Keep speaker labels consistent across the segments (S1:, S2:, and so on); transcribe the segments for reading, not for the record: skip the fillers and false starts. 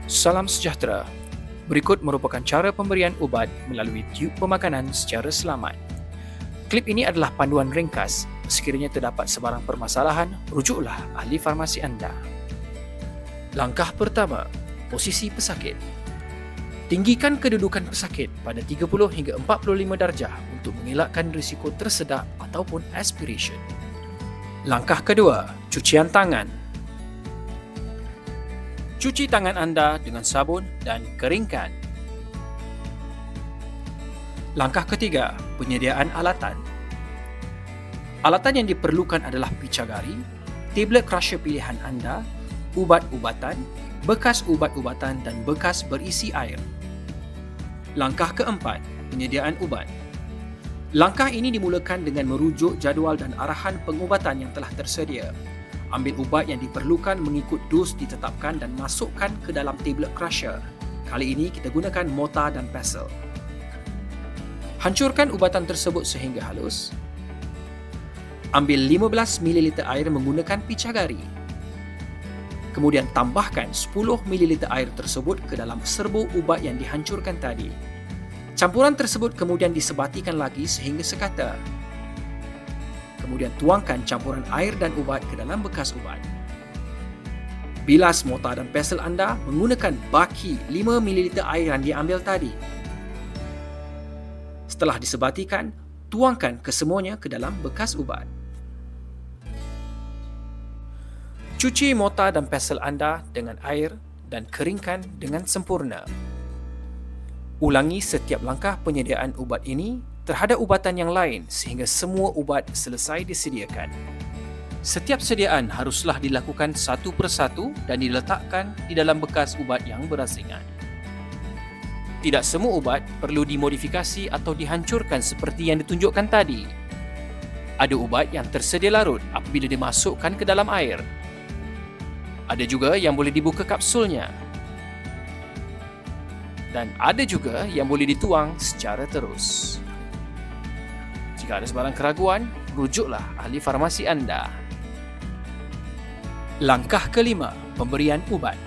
S1: Salam sejahtera. Berikut merupakan cara pemberian ubat melalui tiub pemakanan secara selamat. Klip ini adalah panduan ringkas. Sekiranya terdapat sebarang permasalahan, rujuklah ahli farmasi anda. Langkah pertama, posisi pesakit. Tinggikan kedudukan pesakit pada 30 hingga 45 darjah untuk mengelakkan risiko tersedak ataupun aspiration. Langkah kedua, cucian tangan. Cuci tangan anda dengan sabun dan keringkan. Langkah ketiga, penyediaan alatan. Alatan yang diperlukan adalah picagari, tablet crusher pilihan anda, ubat-ubatan, bekas ubat-ubatan dan bekas berisi air. Langkah keempat, penyediaan ubat. Langkah ini dimulakan dengan merujuk jadual dan arahan pengubatan yang telah tersedia. Ambil ubat yang diperlukan mengikut dos ditetapkan dan masukkan ke dalam tablet crusher. Kali ini kita gunakan mortar dan pestle. Hancurkan ubatan tersebut sehingga halus. Ambil 15 ml air menggunakan picagari. Kemudian tambahkan 10 ml air tersebut ke dalam serbuk ubat yang dihancurkan tadi. Campuran tersebut kemudian disebatikan lagi sehingga sekata. Kemudian tuangkan campuran air dan ubat ke dalam bekas ubat. Bilas mortar dan pestle anda menggunakan baki 5 ml air yang diambil tadi. Setelah disebatikan, tuangkan kesemuanya ke dalam bekas ubat. Cuci mortar dan pestle anda dengan air dan keringkan dengan sempurna. Ulangi setiap langkah penyediaan ubat ini terhadap ubatan yang lain sehingga semua ubat selesai disediakan. Setiap sediaan haruslah dilakukan satu persatu dan diletakkan di dalam bekas ubat yang berasingan. Tidak semua ubat perlu dimodifikasi atau dihancurkan seperti yang ditunjukkan tadi. Ada ubat yang tersedia larut apabila dimasukkan ke dalam air. Ada juga yang boleh dibuka kapsulnya. Dan ada juga yang boleh dituang secara terus. Jika ada sebarang keraguan, rujuklah ahli farmasi anda. Langkah kelima, pemberian ubat.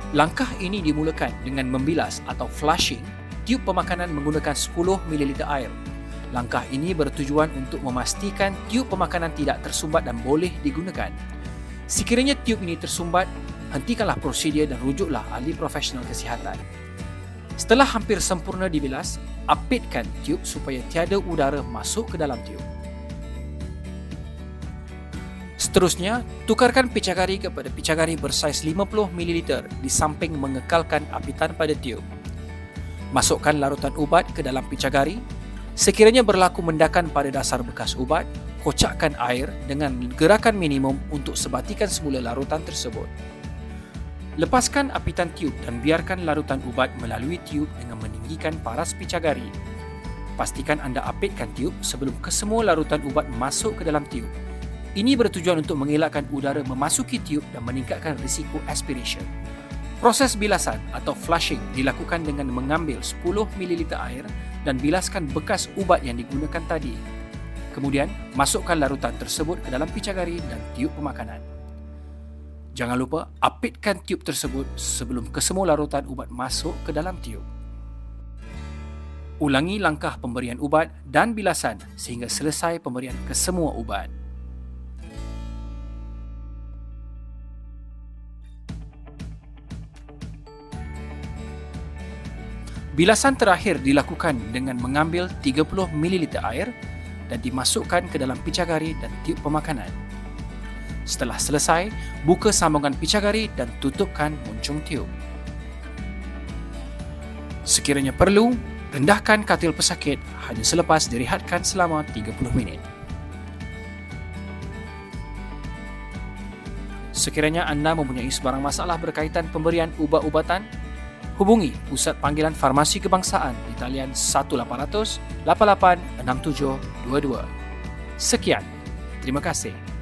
S1: Langkah ini dimulakan dengan membilas atau flushing tiub pemakanan menggunakan 10 ml air. Langkah ini bertujuan untuk memastikan tiub pemakanan tidak tersumbat dan boleh digunakan. Sekiranya tiub ini tersumbat, hentikanlah prosedur dan rujuklah ahli profesional kesihatan. Setelah hampir sempurna dibilas, apitkan tiub supaya tiada udara masuk ke dalam tiub. Seterusnya, tukarkan picagari kepada picagari bersaiz 50 ml di samping mengekalkan apitan pada tiub. Masukkan larutan ubat ke dalam picagari. Sekiranya berlaku mendakan pada dasar bekas ubat, kocakkan air dengan gerakan minimum untuk sebatikan semula larutan tersebut. Lepaskan apitan tiub dan biarkan larutan ubat melalui tiub dengan meninggikan paras picagari. Pastikan anda apitkan tiub sebelum kesemua larutan ubat masuk ke dalam tiub. Ini bertujuan untuk mengelakkan udara memasuki tiub dan meningkatkan risiko aspiration. Proses bilasan atau flushing dilakukan dengan mengambil 10 ml air dan bilaskan bekas ubat yang digunakan tadi. Kemudian, masukkan larutan tersebut ke dalam picagari dan tiub pemakanan. Jangan lupa apitkan tiub tersebut sebelum kesemua larutan ubat masuk ke dalam tiub. Ulangi langkah pemberian ubat dan bilasan sehingga selesai pemberian kesemua ubat. Bilasan terakhir dilakukan dengan mengambil 30 ml air dan dimasukkan ke dalam picagari dan tiub pemakanan. Setelah selesai, buka sambungan picagari dan tutupkan muncung tiub. Sekiranya perlu, rendahkan katil pesakit hanya selepas direhatkan selama 30 minit. Sekiranya anda mempunyai sebarang masalah berkaitan pemberian ubat-ubatan, hubungi Pusat Panggilan Farmasi Kebangsaan di talian 1-800-886722. Sekian, terima kasih.